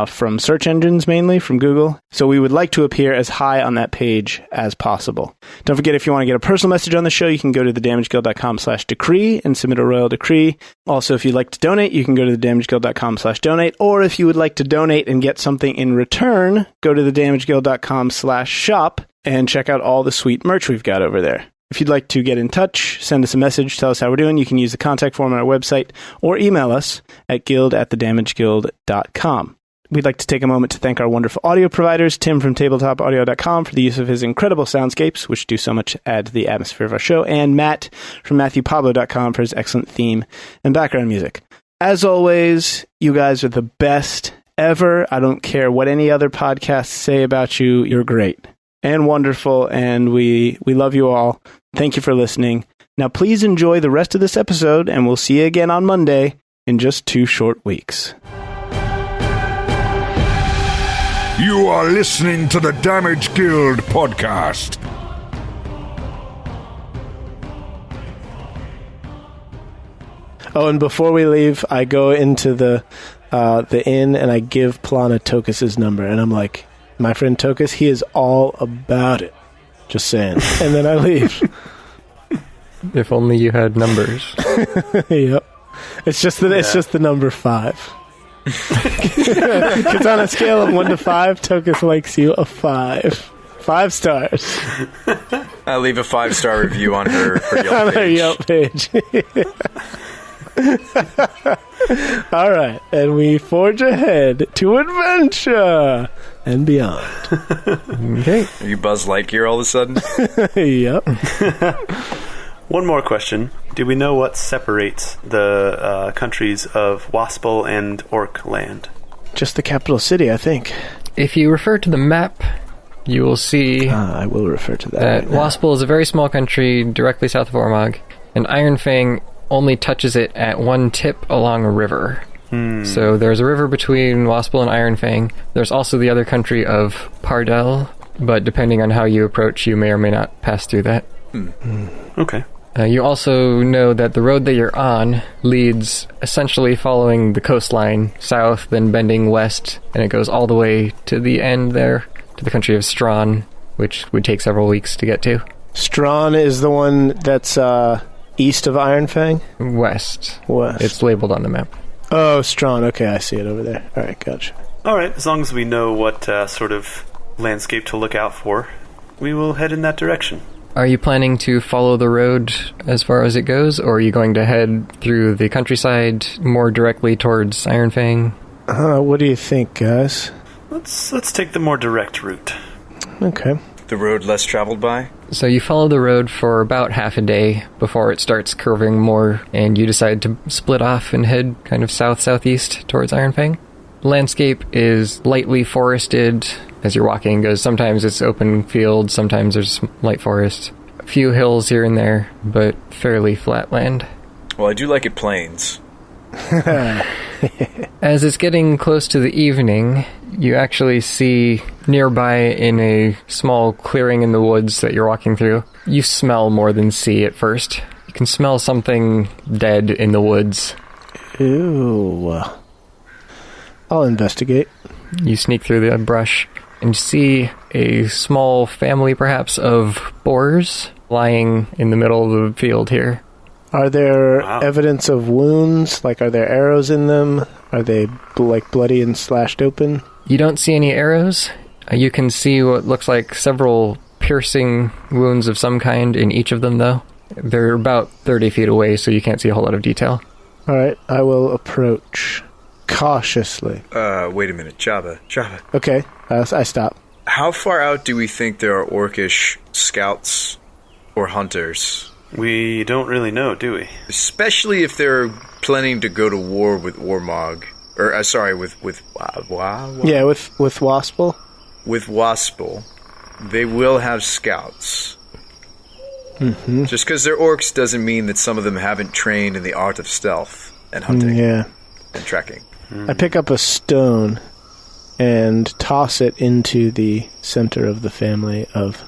from search engines, mainly from Google. So we would like to appear as high on that page as possible. Don't forget, if you want to get a personal message on the show, you can go to thedamageguild.com/decree and submit a royal decree. Also, if you'd like to donate, you can go to thedamageguild.com/donate. Or if you would like to donate and get something in return, go to thedamageguild.com/shop and check out all the sweet merch we've got over there. If you'd like to get in touch, send us a message, tell us how we're doing, you can use the contact form on our website or email us at guild@thedamageguild.com. We'd like to take a moment to thank our wonderful audio providers, Tim from tabletopaudio.com for the use of his incredible soundscapes, which do so much to add to the atmosphere of our show, and Matt from MatthewPablo.com for his excellent theme and background music. As always, you guys are the best ever. I don't care what any other podcasts say about you. You're great and wonderful, and we love you all. Thank you for listening. Now, please enjoy the rest of this episode, and we'll see you again on Monday in just 2 short weeks. You are listening to the Damage Guild Podcast. Oh, and before we leave, I go into the inn and I give Plana Tokas' number, and I'm like, my friend Tokas, he is all about it. Just saying. And then I leave. If only you had numbers. Yep. It's just the number 5. Because on a scale of 1 to 5, Tokas likes you a 5. 5 stars. I leave a 5-star review on her Yelp page. Her Yelp page. All right, and we forge ahead to adventure and beyond. Okay. Are you Buzz Lightyear all of a sudden? Yep. One more question. Do we know what separates the countries of Waspel and Orc land? Just the capital city, I think. If you refer to the map, you will see I will refer to that. that right now. Waspel is a very small country directly south of Ormog, and Ironfang only touches it at one tip along a river. So there's a river between Waspel and Ironfang. There's also the other country of Pardel, but depending on how you approach, you may or may not pass through that. Okay. You also know that the road that you're on leads essentially following the coastline south, then bending west, and it goes all the way to the end there, to the country of Strawn, which would take several weeks to get to. Strawn is the one that's east of Ironfang? West. West. It's labeled on the map. Oh, Strawn. Okay, I see it over there. All right, gotcha. All right, as long as we know what sort of landscape to look out for, we will head in that direction. Are you planning to follow the road as far as it goes, or are you going to head through the countryside more directly towards Ironfang? What do you think, guys? Let's take the more direct route. Okay. The road less traveled by? So you follow the road for about half a day before it starts curving more, and you decide to split off and head kind of south-southeast towards Ironfang. The landscape is lightly forested as you're walking, because sometimes it's open field, sometimes there's light forest. A few hills here and there, but fairly flat land. Well, I do like it plains. As it's getting close to the evening, you actually see nearby in a small clearing in the woods that you're walking through, you smell more than see at first. You can smell something dead in the woods. Ew. I'll investigate. You sneak through the brush and see a small family, perhaps, of boars lying in the middle of the field here. Are there Wow. evidence of wounds? Like, are there arrows in them? Are they, bloody and slashed open? You don't see any arrows. You can see what looks like several piercing wounds of some kind in each of them, though. They're about 30 feet away, so you can't see a whole lot of detail. All right, I will approach cautiously. Wait a minute. Shabba. Okay, I stop. How far out do we think there are orcish scouts or hunters? We don't really know, do we? Especially if they're planning to go to war with Ormog. Or, with Yeah, with Waspel. With Waspel. They will have scouts. Mm-hmm. Just because they're orcs doesn't mean that some of them haven't trained in the art of stealth and hunting Yeah. and tracking. I pick up a stone and toss it into the center of the family of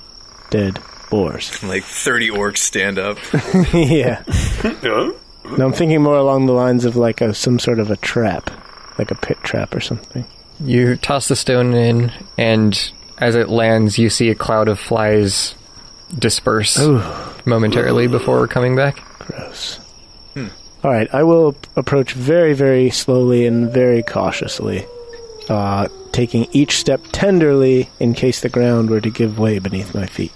dead boars. Like 30 orcs stand up. Yeah. No? No, I'm thinking more along the lines of like some sort of a trap, like a pit trap or something. You toss the stone in, and as it lands, you see a cloud of flies disperse momentarily before coming back. Gross. All right, I will approach very, very slowly and very cautiously, taking each step tenderly in case the ground were to give way beneath my feet.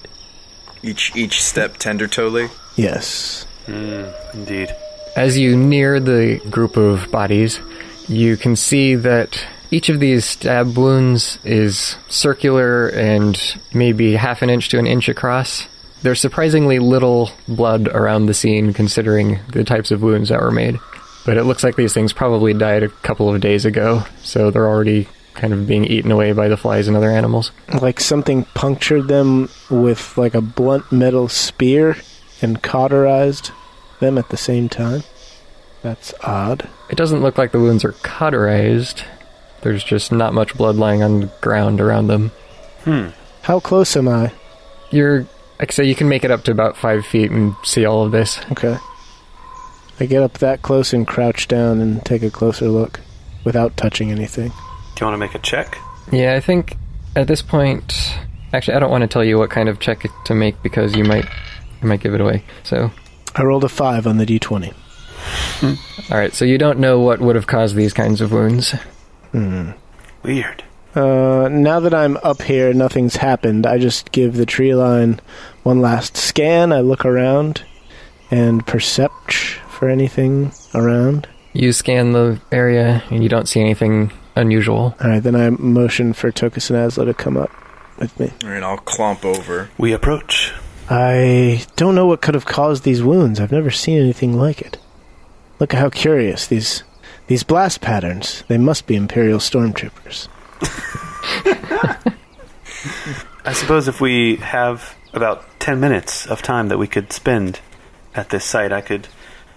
Each step tender-toely? Yes. Indeed. As you near the group of bodies, you can see that each of these stab wounds is circular and maybe half an inch to an inch across. There's surprisingly little blood around the scene considering the types of wounds that were made. But it looks like these things probably died a couple of days ago, so they're already kind of being eaten away by the flies and other animals. Like something punctured them with like a blunt metal spear and cauterized them at the same time. That's odd. It doesn't look like the wounds are cauterized. There's just not much blood lying on the ground around them. How close am I? Like I say, you can make it up to about 5 feet and see all of this. Okay. I get up that close and crouch down and take a closer look without touching anything. Do you want to make a check? Yeah, I think at this point... Actually, I don't want to tell you what kind of check to make because you might give it away. So I rolled a 5 on the d20. All right, so you don't know what would have caused these kinds of wounds. Weird. Now that I'm up here, nothing's happened. I just give the tree line one last scan. I look around and percept for anything around. You scan the area and you don't see anything unusual. All right, then I motion for Tokas and Azlo to come up with me. All right, I'll clump over. We approach. I don't know what could have caused these wounds. I've never seen anything like it. Look at how curious these blast patterns. They must be Imperial stormtroopers. I suppose if we have about 10 minutes of time that we could spend at this site, I could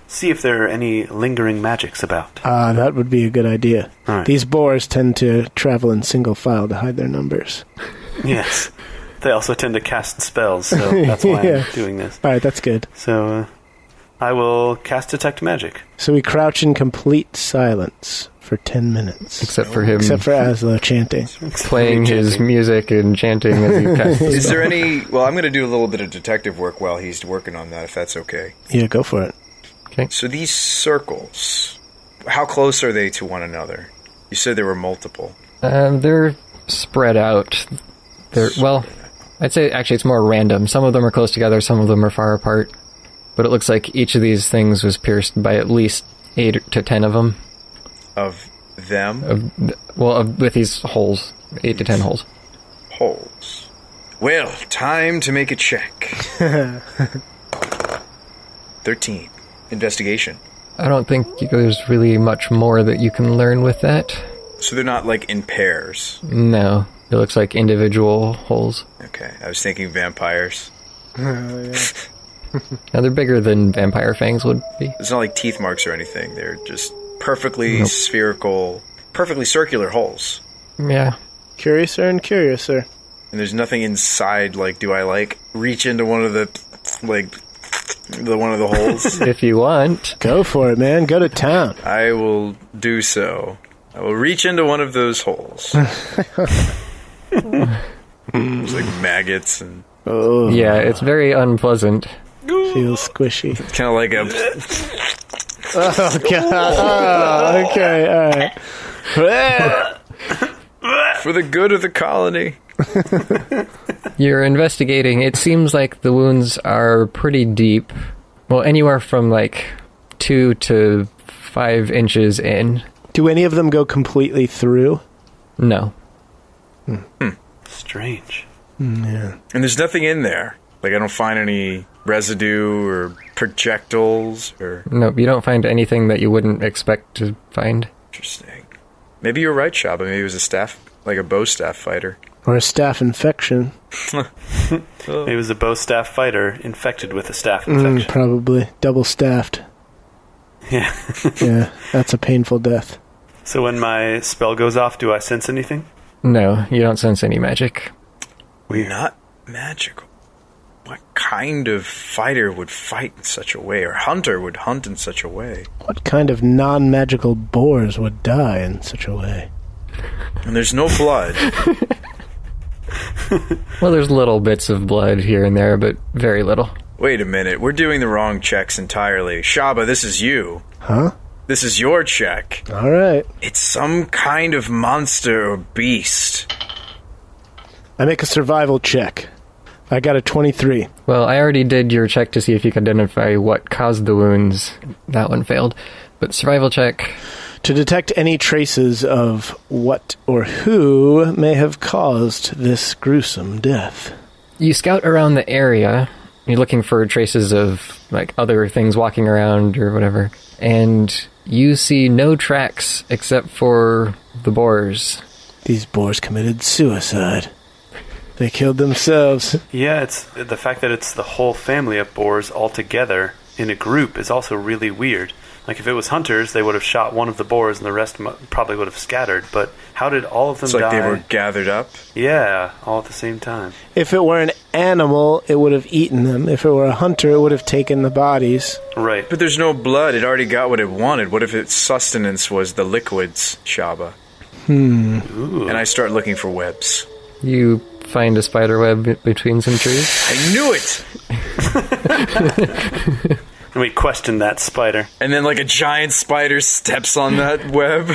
see if there are any lingering magics about. That would be a good idea. All right. These boars tend to travel in single file to hide their numbers. Yes. They also tend to cast spells, so that's why Yeah. I'm doing this. All right, that's good. So, I will cast Detect Magic. So we crouch in complete silence for 10 minutes. Except for him Except for Azlo chanting. playing his music and chanting as he casts the Is spell. there any... Well, I'm going to do a little bit of detective work while he's working on that, if that's okay. Yeah, go for it. So these circles, how close are they to one another? You said there were multiple. They're spread out. Well, I'd say actually it's more random. Some of them are close together, some of them are far apart. But it looks like each of these things was pierced by at least 8 to 10 of them. Of them? With these holes. 8 to 10 holes. Holes. Well, time to make a check. 13. Investigation. I don't think there's really much more that you can learn with that. So they're not, like, in pairs? No. It looks like individual holes. Okay, I was thinking vampires. Now, they're bigger than vampire fangs would be. It's not like teeth marks or anything. They're just perfectly spherical, perfectly circular holes. Yeah. Curiouser and curiouser. And there's nothing inside, like, do I, like, reach into one of the, like, one of the holes? If you want. Go for it, man. Go to town. I will do so. I will reach into one of those holes. There's, like, maggots and... Oh, Yeah, it's very unpleasant. feels squishy. Kind of like a... Oh, God. Oh, okay, all right. For the good of the colony. You're investigating. It seems like the wounds are pretty deep. Well, anywhere from like 2 to 5 inches in. Do any of them go completely through? No. Strange. Yeah. And there's nothing in there. Like, I don't find any residue or projectiles or... Nope, you don't find anything that you wouldn't expect to find. Interesting. Maybe you're right, Shabba. Maybe it was a staff, like a bow staff fighter. Or a staph infection. It was a bow staff fighter infected with a staph infection. Probably. Double staffed. Yeah. Yeah, that's a painful death. So when my spell goes off, do I sense anything? No, you don't sense any magic. Not magical. What kind of fighter would fight in such a way, or hunter would hunt in such a way? What kind of non-magical boars would die in such a way? And there's no blood. Well, there's little bits of blood here and there, but very little. Wait a minute, we're doing the wrong checks entirely. Shabba, this is you. Huh? This is your check. All right. It's some kind of monster or beast. I make a survival check. I got a 23. Well, I already did your check to see if you could identify what caused the wounds. That one failed. But survival check. To detect any traces of what or who may have caused this gruesome death. You scout around the area. You're looking for traces of, like, other things walking around or whatever. And you see no tracks except for the boars. These boars committed suicide. They killed themselves. Yeah, it's the fact that it's the whole family of boars all together in a group is also really weird. Like, if it was hunters, they would have shot one of the boars and the rest probably would have scattered. But how did all of them die? It's like they were gathered up? Yeah, all at the same time. If it were an animal, it would have eaten them. If it were a hunter, it would have taken the bodies. Right. But there's no blood. It already got what it wanted. What if its sustenance was the liquids, Shabba? Ooh. And I start looking for webs. You find a spider web between some trees. I knew it! And we questioned that spider. And then like a giant spider steps on that web.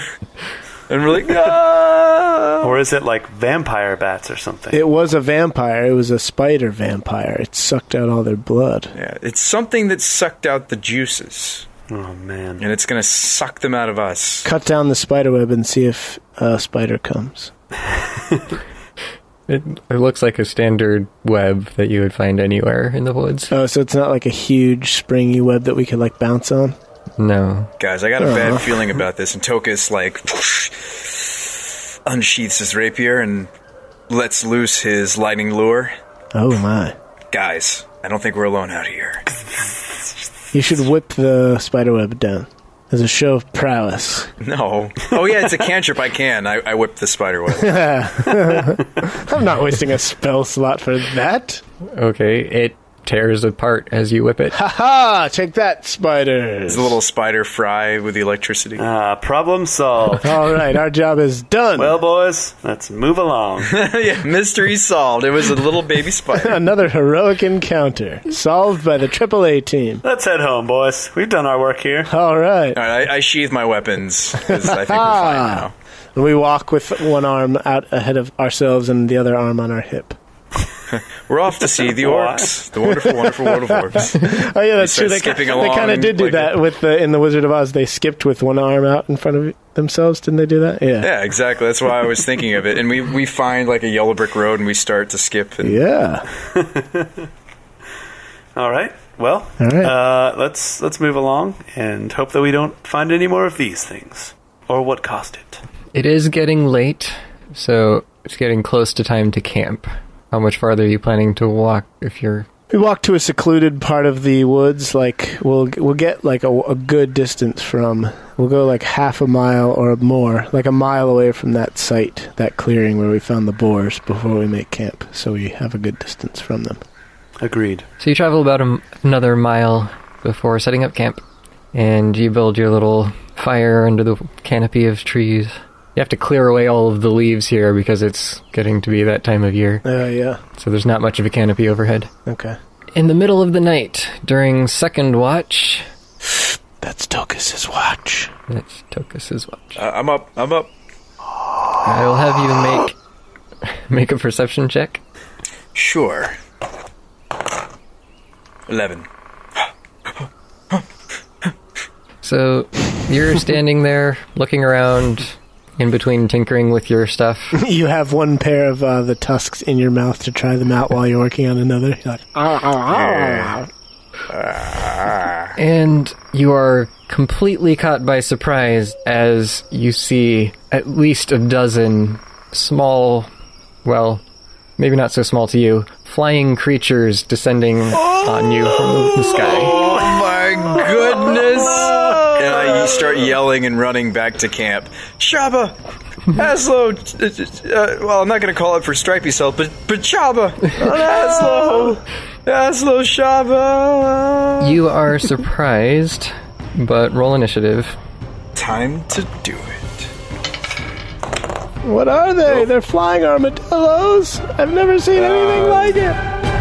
And we're like, ah! Or is it like vampire bats or something? It was a vampire. It was a spider vampire. It sucked out all their blood. Yeah, it's something that sucked out the juices. Oh, man. And it's going to suck them out of us. Cut down the spider web and see if a spider comes. It looks like a standard web that you would find anywhere in the woods. Oh, so it's not like a huge springy web that we could like bounce on? No. Guys, I got a bad feeling about this. And Tokas, like, unsheaths his rapier and lets loose his lightning lure. Oh, my. Guys, I don't think we're alone out here. You should whip the spiderweb down as a show of prowess. No. Oh, yeah, it's a cantrip. I can. I whip the spider web. I'm not wasting a spell slot for that. Okay, it tears apart as you whip it. Ha! Take that, spiders! It's a little spider fry with the electricity. Problem solved. All right, our job is done. Well, boys, let's move along. Yeah, mystery solved. It was a little baby spider. Another heroic encounter solved by the AAA team. Let's head home, boys. We've done our work here. All right. All right, I sheath my weapons, because I think we're fine now. And we walk with one arm out ahead of ourselves and the other arm on our hip. We're off to see the orcs. The wonderful, wonderful world of orcs. Oh yeah, that's true. They skipping kind of along did do like that with in the Wizard of Oz. They skipped with one arm out in front of themselves. Didn't they do that? Yeah. Yeah, exactly. That's why I was thinking of it. And we find like a yellow brick road and we start to skip. And Yeah. All right. Well, All right. let's move along and hope that we don't find any more of these things, or what caused it. It is getting late, so it's getting close to time to camp. How much farther are you planning to walk if you're... We walk to a secluded part of the woods. Like we'll get like a good distance from. We'll go like half a mile or more, like a mile away from that site, that clearing where we found the boars before we make camp. So we have a good distance from them. Agreed. So you travel about another mile before setting up camp, and you build your little fire under the canopy of trees. You have to clear away all of the leaves here because it's getting to be that time of year. Yeah. So there's not much of a canopy overhead. Okay. In the middle of the night, during second watch... That's Tokas' watch. That's Tokas' watch. I'm up. I will have you make a perception check. Sure. 11. So you're standing there looking around... in between tinkering with your stuff. You have one pair of the tusks in your mouth to try them out while you're working on another. You're like, And you are completely caught by surprise as you see at least a dozen small, well, maybe not so small to you, flying creatures descending on you from the sky. Oh my goodness! And I start yelling and running back to camp. Shabba! Azlo! Well, I'm not going to call it for stripey self, but Shabba! Azlo! Azlo, Shabba! You are surprised, but roll initiative. Time to do it. what are they? They're flying armadillos. I've never seen anything like it.